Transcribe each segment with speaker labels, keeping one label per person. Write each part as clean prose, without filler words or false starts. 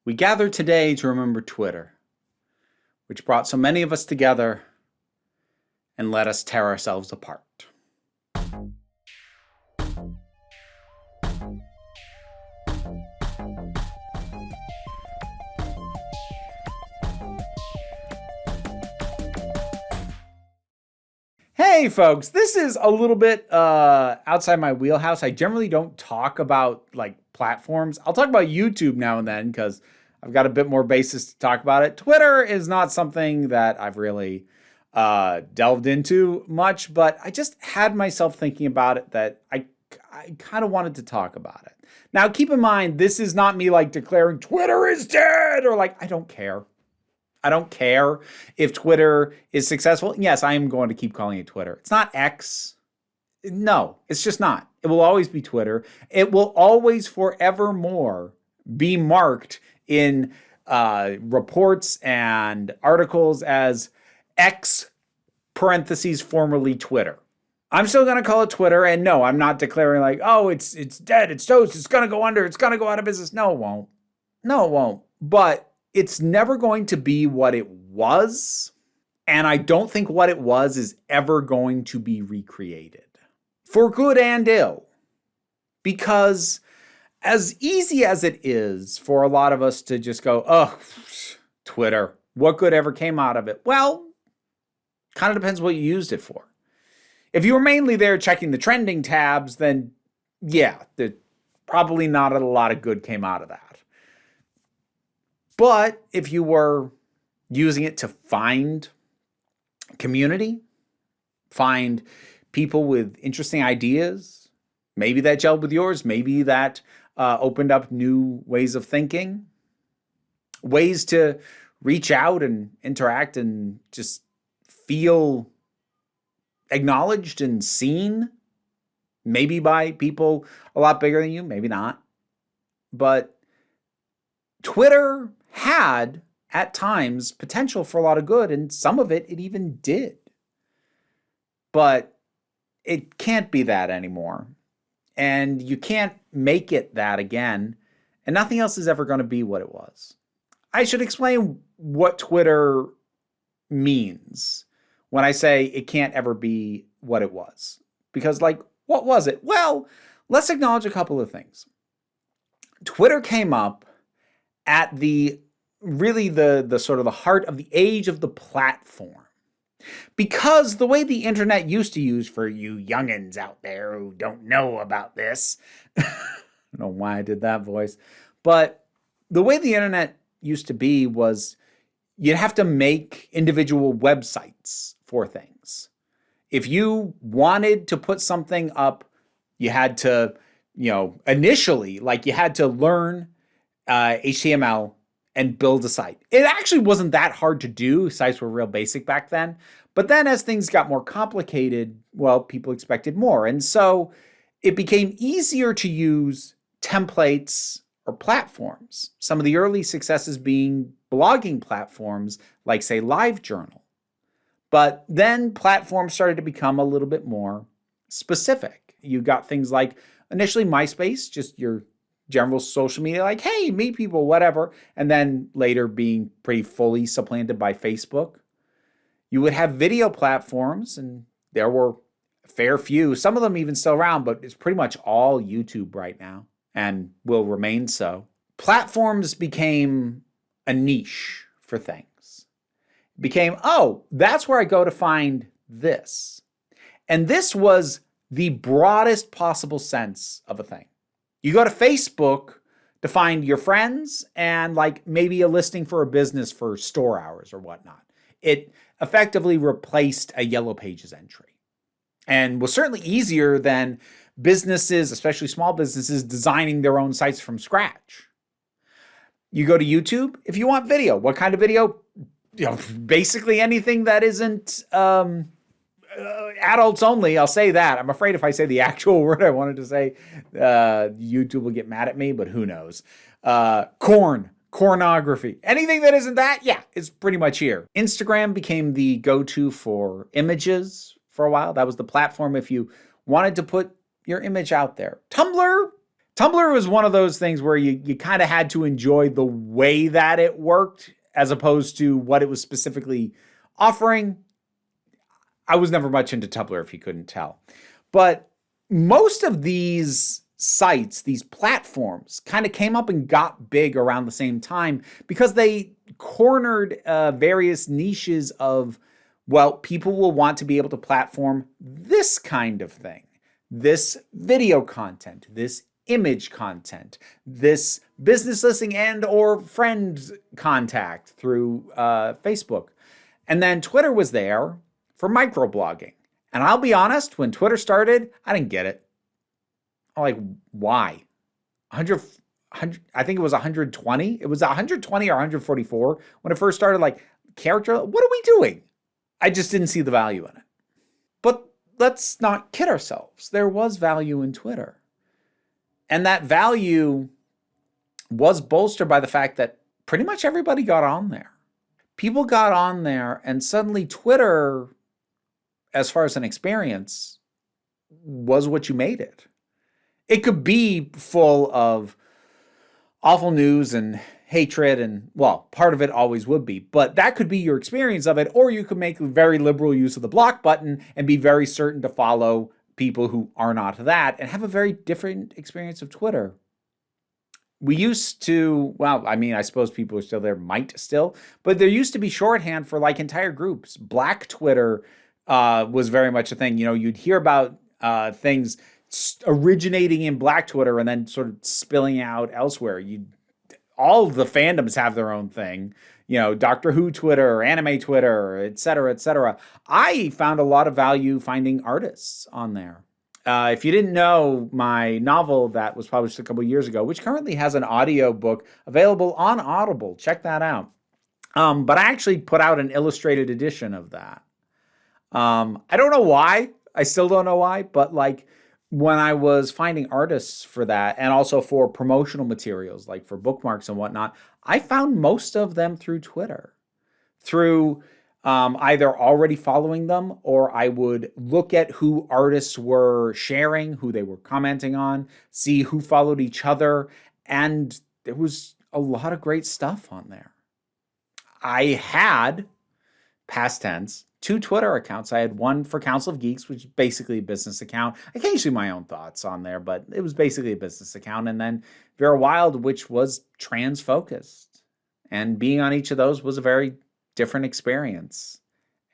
Speaker 1: We gather today to remember Twitter, which brought so many of us together and let us tear ourselves apart. Hey folks, this is a little bit outside my wheelhouse. I generally don't talk about like platforms. I'll talk about YouTube now and then because I've got a bit more basis to talk about it. Twitter is not something that I've really delved into much, but I just had myself thinking about it that I kind of wanted to talk about it. Now, keep in mind, this is not me like declaring Twitter is dead or like, I don't care. I don't care if Twitter is successful. Yes, I am going to keep calling it Twitter. It's not X. No, it's just not. It will always be Twitter. It will always forevermore be marked in reports and articles as X parentheses formerly Twitter. I'm still going to call it Twitter. And no, I'm not declaring like, oh, it's dead. It's toast. It's going to go under. It's going to go out of business. No, it won't. No, it won't. But it's never going to be what it was. And I don't think what it was is ever going to be recreated. For good and ill. Because as easy as it is for a lot of us to just go, oh, Twitter, what good ever came out of it? Well, kind of depends what you used it for. If you were mainly there checking the trending tabs, then yeah, probably not a lot of good came out of that. But if you were using it to find community, find people with interesting ideas, maybe that gelled with yours, maybe that opened up new ways of thinking, ways to reach out and interact and just feel acknowledged and seen, maybe by people a lot bigger than you, maybe not. But Twitter had, at times, potential for a lot of good, and some of it even did. But it can't be that anymore. And you can't make it that again, and nothing else is ever going to be what it was. I should explain what Twitter means when I say it can't ever be what it was. Because, like, what was it? Well, let's acknowledge a couple of things. Twitter came up at the sort of the heart of the age of the platform. Because the way the internet used to use, for you youngins out there who don't know about this, I don't know why I did that voice, but the way the internet used to be was you'd have to make individual websites for things. If you wanted to put something up, you had to, initially, like you had to learn HTML and build a site. It actually wasn't that hard to do. Sites were real basic back then. But then as things got more complicated, well, people expected more. And so it became easier to use templates or platforms. Some of the early successes being blogging platforms like, say, LiveJournal. But then platforms started to become a little bit more specific. You got things like initially MySpace, just your general social media, like, hey, meet people, whatever. And then later being pretty fully supplanted by Facebook. You would have video platforms, and there were a fair few, some of them even still around, but it's pretty much all YouTube right now and will remain so. Platforms became a niche for things. It became, oh, that's where I go to find this. And this was the broadest possible sense of a thing. You go to Facebook to find your friends and like maybe a listing for a business for store hours or whatnot. It effectively replaced a Yellow Pages entry and was certainly easier than businesses, especially small businesses, designing their own sites from scratch. You go to YouTube if you want video. What kind of video? Basically anything that isn't adults only. I'll say that. I'm afraid if I say the actual word I wanted to say, YouTube will get mad at me, but who knows? Pornography. Anything that isn't that, yeah, it's pretty much here. Instagram became the go-to for images for a while. That was the platform if you wanted to put your image out there. Tumblr Tumblr was one of those things where you kind of had to enjoy the way that it worked as opposed to what it was specifically offering. I was never much into Tumblr, if you couldn't tell. But most of these sites, these platforms, kind of came up and got big around the same time because they cornered various niches of, well, people will want to be able to platform this kind of thing, this video content, this image content, this business listing and or friend contact through Facebook. And then Twitter was there for microblogging. And I'll be honest, when Twitter started, I didn't get it. I'm like, why? 100, I think it was 120. It was 120 or 144 when it first started. Like, character, what are we doing? I just didn't see the value in it. But let's not kid ourselves. There was value in Twitter. And that value was bolstered by the fact that pretty much everybody got on there. People got on there, and suddenly Twitter, as far as an experience, was what you made it. It could be full of awful news and hatred, and, well, part of it always would be, but that could be your experience of it, or you could make very liberal use of the block button and be very certain to follow people who are not that and have a very different experience of Twitter. We used to, well, I mean, I suppose people are still there, might still, but there used to be shorthand for like entire groups. Black Twitter was very much a thing. You know, you'd hear about things originating in Black Twitter and then sort of spilling out elsewhere. All the fandoms have their own thing. You know, Doctor Who Twitter, anime Twitter, et cetera, et cetera. I found a lot of value finding artists on there. If you didn't know, my novel that was published a couple of years ago, which currently has an audio book available on Audible, check that out. But I actually put out an illustrated edition of that. I don't know why. I still don't know why. But like when I was finding artists for that and also for promotional materials, like for bookmarks and whatnot, I found most of them through Twitter, through either already following them, or I would look at who artists were sharing, who they were commenting on, see who followed each other, and there was a lot of great stuff on there. I had, past tense, 2 Twitter accounts. I had one for Council of Geeks, which is basically a business account. Occasionally my own thoughts on there, but it was basically a business account. And then Vera Wild, which was trans-focused. And being on each of those was a very different experience,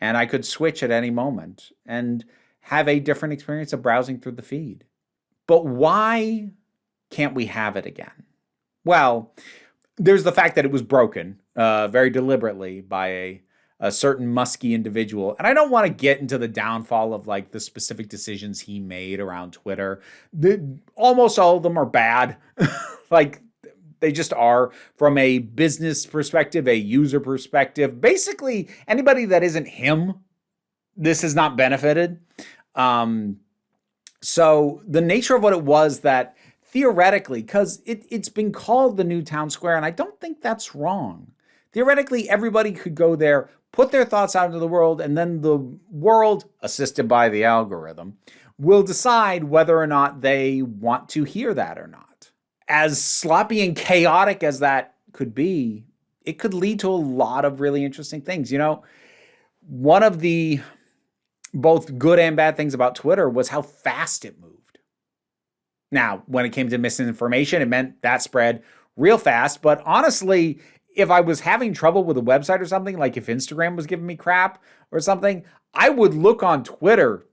Speaker 1: and I could switch at any moment and have a different experience of browsing through the feed. But why can't we have it again? Well, there's the fact that it was broken very deliberately by a certain musky individual, and I don't want to get into the downfall of like the specific decisions he made around Twitter. Almost all of them are bad. Like, they just are, from a business perspective, a user perspective. Basically, anybody that isn't him, this has not benefited. So the nature of what it was that theoretically, because it's been called the new town square, and I don't think that's wrong. Theoretically, everybody could go there, put their thoughts out into the world, and then the world, assisted by the algorithm, will decide whether or not they want to hear that or not. As sloppy and chaotic as that could be, it could lead to a lot of really interesting things. You know, one of the both good and bad things about Twitter was how fast it moved. Now, when it came to misinformation, it meant that spread real fast. But honestly, if I was having trouble with a website or something, like if Instagram was giving me crap or something, I would look on Twitter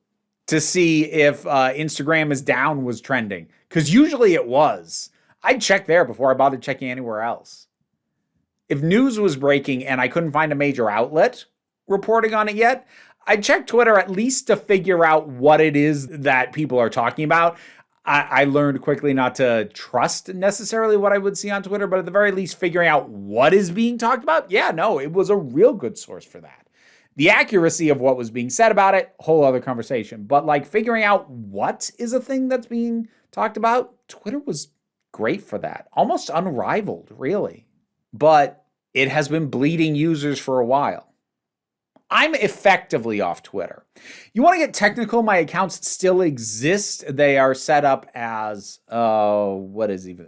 Speaker 1: to see if Instagram is down was trending, because usually it was. I'd check there before I bothered checking anywhere else. If news was breaking and I couldn't find a major outlet reporting on it yet, I'd check Twitter at least to figure out what it is that people are talking about. I learned quickly not to trust necessarily what I would see on Twitter, but at the very least figuring out what is being talked about. Yeah, no, it was a real good source for that. The accuracy of what was being said about it, whole other conversation. But like figuring out what is a thing that's being talked about, Twitter was great for that. Almost unrivaled, really. But it has been bleeding users for a while. I'm effectively off Twitter. You want to get technical? My accounts still exist. They are set up as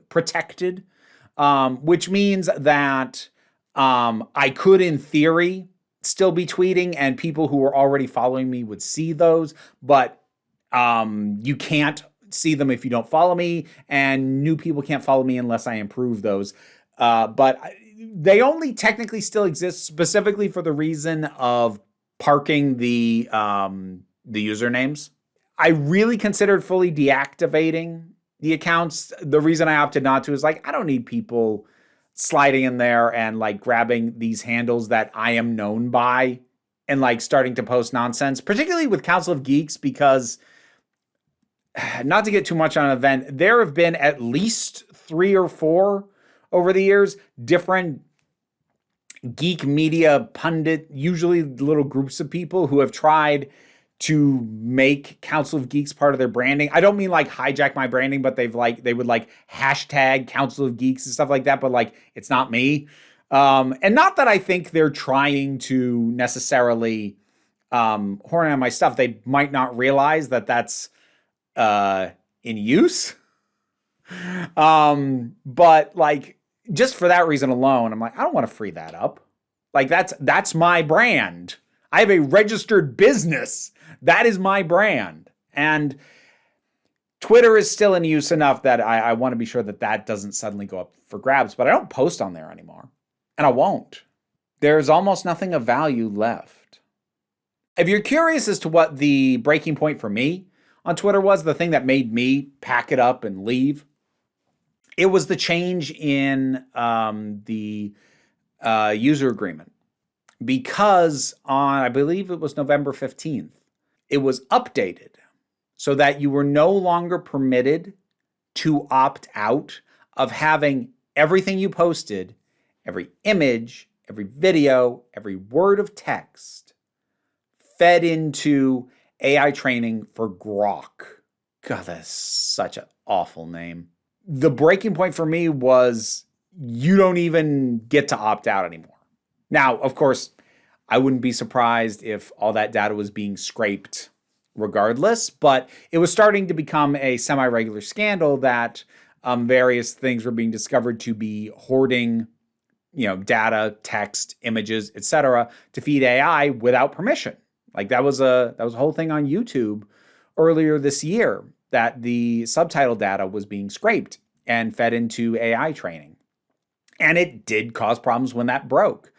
Speaker 1: protected, which means that I could, in theory, still be tweeting, and people who were already following me would see those, but you can't see them if you don't follow me, and new people can't follow me unless I improve those. But they only technically still exist specifically for the reason of parking the usernames. I really considered fully deactivating the accounts. The reason I opted not to is like, I don't need people sliding in there and like grabbing these handles that I am known by and like starting to post nonsense, particularly with Council of Geeks, because not to get too much on an event, there have been at least 3 or 4 over the years, different geek media pundit, usually little groups of people who have tried to make Council of Geeks part of their branding. I don't mean like hijack my branding, but they would like hashtag Council of Geeks and stuff like that, but like it's not me. And not that I think they're trying to necessarily horn on my stuff. They might not realize that that's in use. But like, just for that reason alone, I'm like, I don't want to free that up. Like that's my brand. I have a registered business. That is my brand. And Twitter is still in use enough that I want to be sure that doesn't suddenly go up for grabs, but I don't post on there anymore. And I won't. There's almost nothing of value left. If you're curious as to what the breaking point for me on Twitter was, the thing that made me pack it up and leave, it was the change in the user agreement. Because on, I believe it was November 15th, it was updated so that you were no longer permitted to opt out of having everything you posted, every image, every video, every word of text fed into AI training for Grok. God, that's such an awful name. The breaking point for me was you don't even get to opt out anymore. Now, of course, I wouldn't be surprised if all that data was being scraped regardless, but it was starting to become a semi-regular scandal that various things were being discovered to be hoarding, data, text, images, etc., to feed AI without permission. Like that was a whole thing on YouTube earlier this year, that the subtitle data was being scraped and fed into AI training. And it did cause problems when that broke.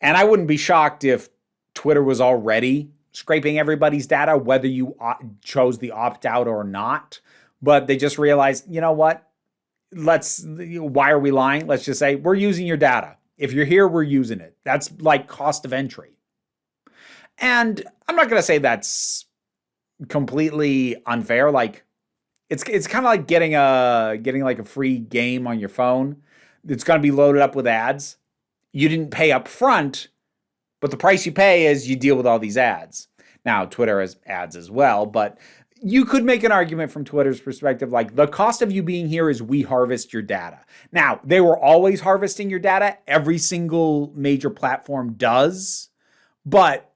Speaker 1: And I wouldn't be shocked if Twitter was already scraping everybody's data, whether you chose the opt-out or not. But they just realized, you know what? Why are we lying? Let's just say we're using your data. If you're here, we're using it. That's like cost of entry. And I'm not going to say that's completely unfair. Like it's kind of like getting like a free game on your phone. It's going to be loaded up with ads. You didn't pay up front, but the price you pay is you deal with all these ads. Now, Twitter has ads as well, but you could make an argument from Twitter's perspective, like the cost of you being here is we harvest your data. Now, they were always harvesting your data. Every single major platform does, but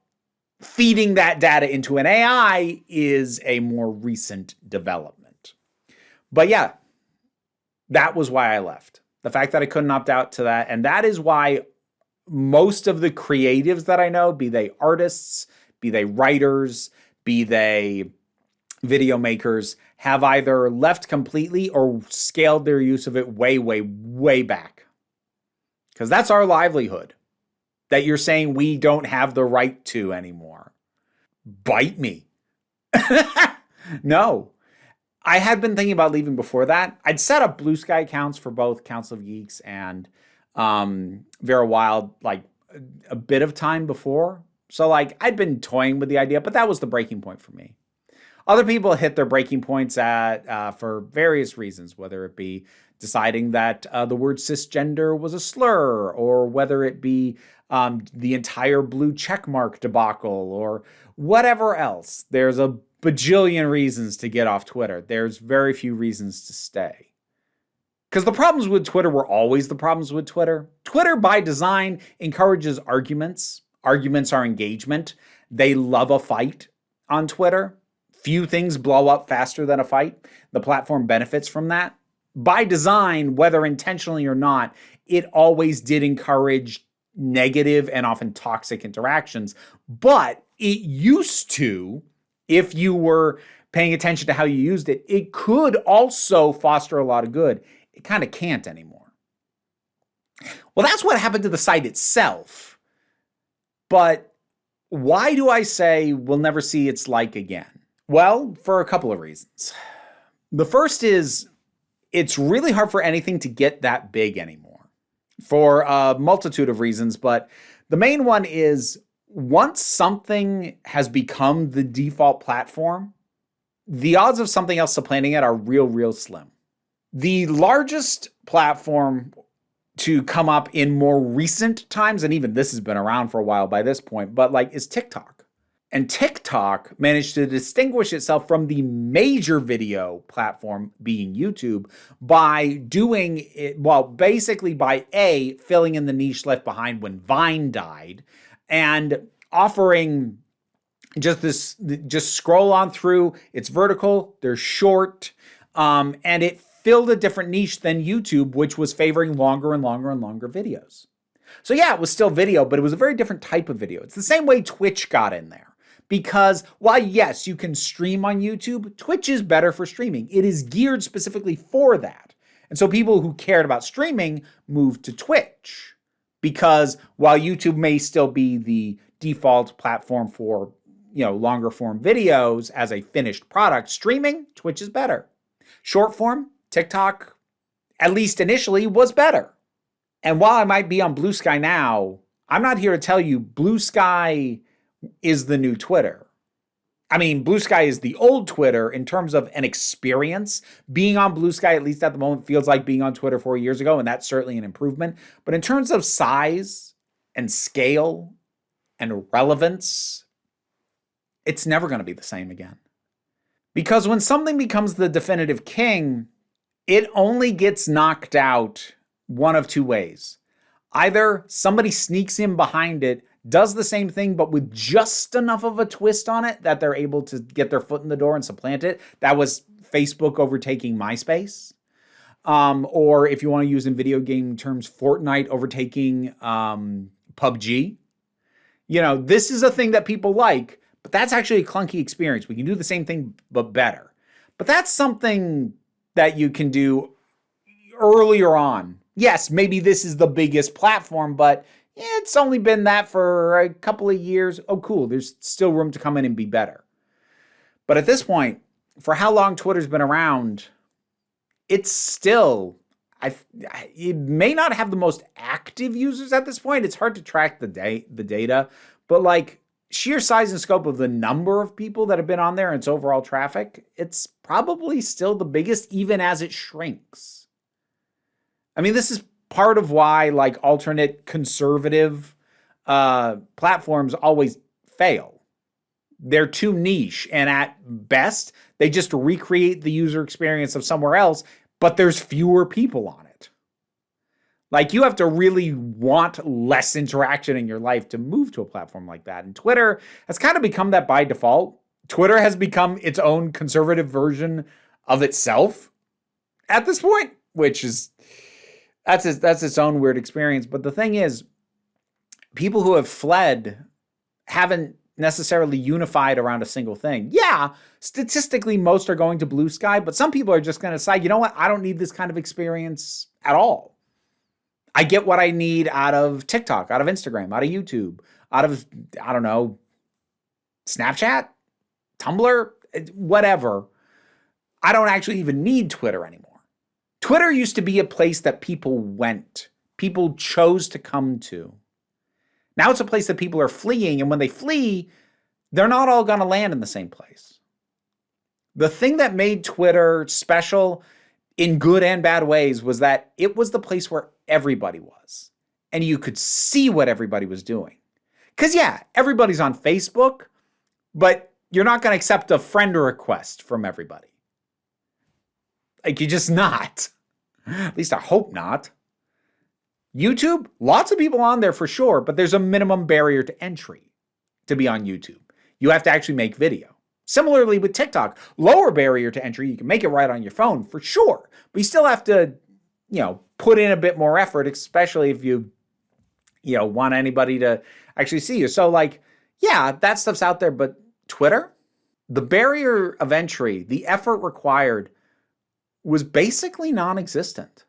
Speaker 1: feeding that data into an AI is a more recent development. But yeah, that was why I left. The fact that I couldn't opt out to that. And that is why most of the creatives that I know, be they artists, be they writers, be they video makers, have either left completely or scaled their use of it way, way, way back. Because that's our livelihood that you're saying we don't have the right to anymore. Bite me. No. I had been thinking about leaving before that. I'd set up Blue Sky accounts for both Council of Geeks and Vera Wild like a bit of time before. So like I'd been toying with the idea, but that was the breaking point for me. Other people hit their breaking points for various reasons, whether it be deciding that the word cisgender was a slur, or whether it be the entire blue checkmark debacle, or whatever else. There's a bajillion reasons to get off Twitter. There's very few reasons to stay. Because the problems with Twitter were always the problems with Twitter. Twitter, by design, encourages arguments arguments are engagement. They love a fight on Twitter. Few things blow up faster than a fight. The platform benefits from that. By design, whether intentionally or not, it always did encourage negative and often toxic interactions. But it used to, if you were paying attention to how you used it, it could also foster a lot of good. It kind of can't anymore. Well, that's what happened to the site itself. But why do I say we'll never see its like again? Well, for a couple of reasons. The first is it's really hard for anything to get that big anymore for a multitude of reasons. But the main one is once something has become the default platform, the odds of something else supplanting it are real slim. The largest platform to come up in more recent times, and even this has been around for a while by this point, but is TikTok. And TikTok managed to distinguish itself from the major video platform being YouTube by doing it, basically by filling in the niche left behind when Vine died and offering just scroll on through. It's vertical, they're short, and it filled a different niche than YouTube, which was favoring longer and longer and longer videos. So yeah, it was still video, but it was a very different type of video. It's the same way Twitch got in there. Because while yes, you can stream on YouTube, Twitch is better for streaming. It is geared specifically for that. And so people who cared about streaming moved to Twitch. Because while YouTube may still be the default platform for, longer form videos as a finished product, streaming, Twitch is better. Short form, TikTok, at least initially, was better. And while I might be on Blue Sky now, I'm not here to tell you Blue Sky is the new Twitter. I mean, Blue Sky is the old Twitter in terms of an experience. Being on Blue Sky, at least at the moment, feels like being on Twitter 4 years ago, and that's certainly an improvement. But in terms of size and scale and relevance, it's never going to be the same again. Because when something becomes the definitive king, it only gets knocked out one of two ways. Either somebody sneaks in behind it, does the same thing, but with just enough of a twist on it that they're able to get their foot in the door and supplant it. That was Facebook overtaking MySpace. Or if you want to use in video game terms, Fortnite overtaking PUBG. This is a thing that people like, but that's actually a clunky experience. We can do the same thing, but better. But that's something that you can do earlier on. Yes, maybe this is the biggest platform, but it's only been that for a couple of years. Oh, cool. There's still room to come in and be better. But at this point, for how long Twitter's been around, it's still, it may not have the most active users at this point. It's hard to track the data, but sheer size and scope of the number of people that have been on there and its overall traffic, it's probably still the biggest even as it shrinks. I mean, this is part of why alternate conservative platforms always fail. They're too niche, and at best, they just recreate the user experience of somewhere else, but there's fewer people on it. You have to really want less interaction in your life to move to a platform like that. And Twitter has kind of become that by default. Twitter has become its own conservative version of itself at this point, which is that's its own weird experience. But the thing is, people who have fled haven't necessarily unified around a single thing. Yeah, statistically, most are going to Blue Sky, but some people are just going to decide, you know what? I don't need this kind of experience at all. I get what I need out of TikTok, out of Instagram, out of YouTube, out of, I don't know, Snapchat, Tumblr, whatever. I don't actually even need Twitter anymore. Twitter used to be a place that people went. People chose to come to. Now it's a place that people are fleeing, and when they flee, they're not all going to land in the same place. The thing that made Twitter special in good and bad ways was that it was the place where everybody was, and you could see what everybody was doing. Because yeah, everybody's on Facebook, but you're not going to accept a friend request from everybody. You're just not. At least I hope not. YouTube, lots of people on there for sure, but there's a minimum barrier to entry to be on YouTube. You have to actually make video. Similarly with TikTok, lower barrier to entry. You can make it right on your phone for sure, but you still have to, put in a bit more effort, especially if you want anybody to actually see you. So that stuff's out there, but Twitter, the barrier of entry, the effort required was basically non-existent.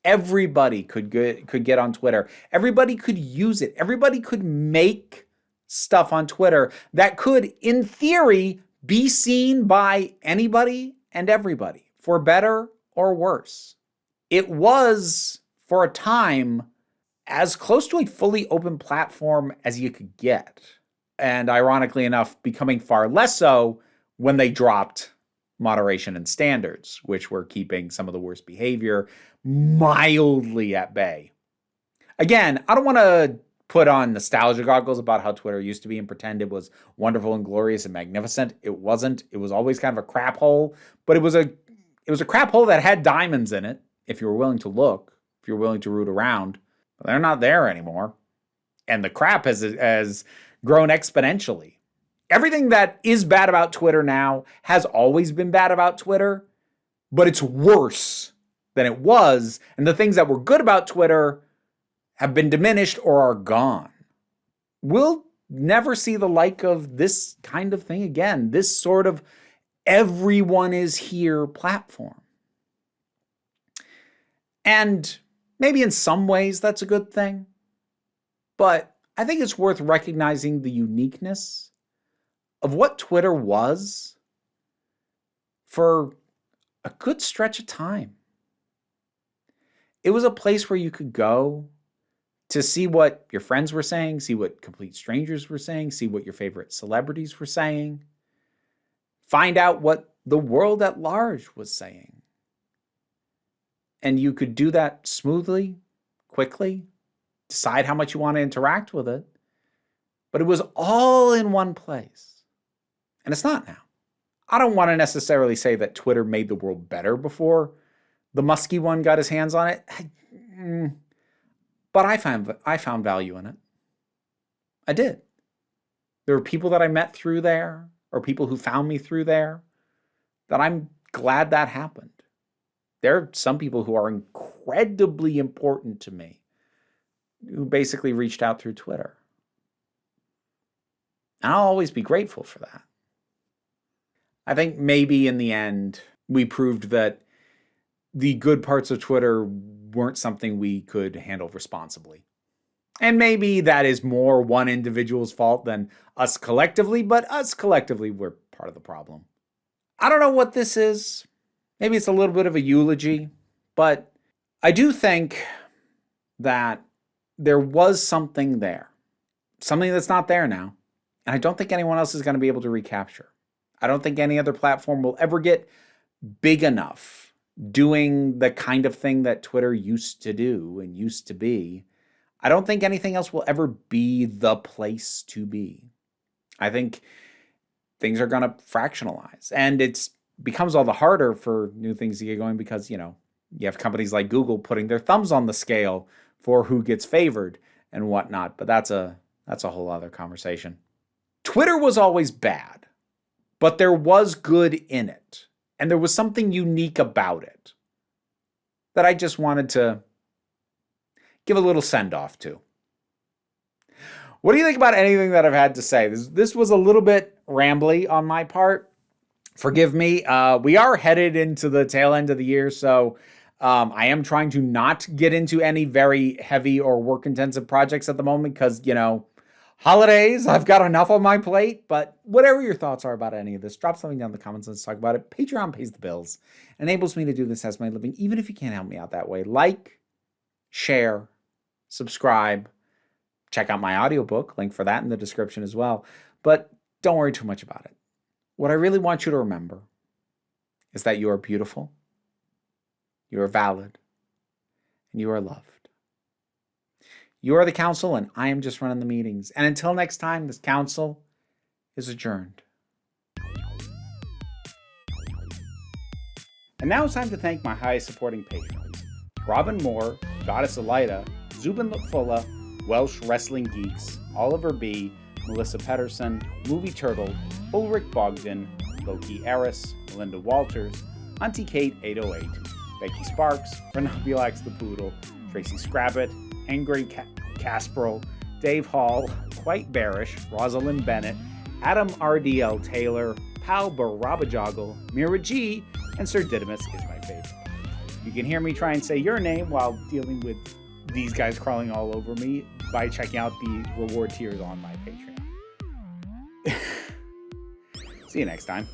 Speaker 1: Everybody could get on Twitter. Everybody could use it. Everybody could make stuff on Twitter that could, in theory, be seen by anybody and everybody, for better or worse. It was, for a time, as close to a fully open platform as you could get. And ironically enough, becoming far less so when they dropped moderation and standards, which were keeping some of the worst behavior mildly at bay. Again, I don't want to put on nostalgia goggles about how Twitter used to be and pretend it was wonderful and glorious and magnificent. It wasn't. It was always kind of a crap hole, but it was a crap hole that had diamonds in it if you were willing to look, if you were willing to root around. But they're not there anymore. And the crap has grown exponentially. Everything that is bad about Twitter now has always been bad about Twitter, but it's worse than it was. And the things that were good about Twitter have been diminished or are gone. We'll never see the like of this kind of thing again. This sort of everyone is here platform. And maybe in some ways that's a good thing. But I think it's worth recognizing the uniqueness of what Twitter was for a good stretch of time. It was a place where you could go to see what your friends were saying, see what complete strangers were saying, see what your favorite celebrities were saying, find out what the world at large was saying. And you could do that smoothly, quickly, decide how much you want to interact with it. But it was all in one place. And it's not now. I don't want to necessarily say that Twitter made the world better before the musky one got his hands on it. But I found value in it. I did. There were people that I met through there, or people who found me through there, that I'm glad that happened. There are some people who are incredibly important to me who basically reached out through Twitter. And I'll always be grateful for that. I think maybe in the end, we proved that the good parts of Twitter weren't something we could handle responsibly. And maybe that is more one individual's fault than us collectively, but us collectively, we're part of the problem. I don't know what this is. Maybe it's a little bit of a eulogy, but I do think that there was something there. Something that's not there now. And I don't think anyone else is going to be able to recapture. I don't think any other platform will ever get big enough doing the kind of thing that Twitter used to do and used to be. I don't think anything else will ever be the place to be. I think things are going to fractionalize. And it becomes all the harder for new things to get going because, you have companies like Google putting their thumbs on the scale for who gets favored and whatnot. But that's a whole other conversation. Twitter was always bad, but there was good in it. And there was something unique about it that I just wanted to give a little send-off to. What do you think about anything that I've had to say? This was a little bit rambly on my part. Forgive me. We are headed into the tail end of the year, so I am trying to not get into any very heavy or work-intensive projects at the moment because, holidays, I've got enough on my plate, but whatever your thoughts are about any of this, drop something down in the comments and let's talk about it. Patreon pays the bills, enables me to do this as my living, even if you can't help me out that way. Like, share, subscribe, check out my audiobook, link for that in the description as well. But don't worry too much about it. What I really want you to remember is that you are beautiful, you are valid, and you are loved. You are the council, and I am just running the meetings. And until next time, this council is adjourned. And now it's time to thank my highest supporting patrons. Robin Moore, Goddess Elida, Zubin Lutfulla, Welsh Wrestling Geeks, Oliver B., Melissa Pedersen, Movie Turtle, Ulrich Bogdan, Loki Eris, Melinda Walters, Auntie Kate 808, Becky Sparks, Renabulax the Poodle, Tracy Scrabbit, Angry Casperl, Dave Hall, Quite Bearish, Rosalind Bennett, Adam RDL Taylor, Pal Barabajoggle, Mira G, and Sir Didymus is my favorite. You can hear me try and say your name while dealing with these guys crawling all over me by checking out the reward tiers on my Patreon. See you next time.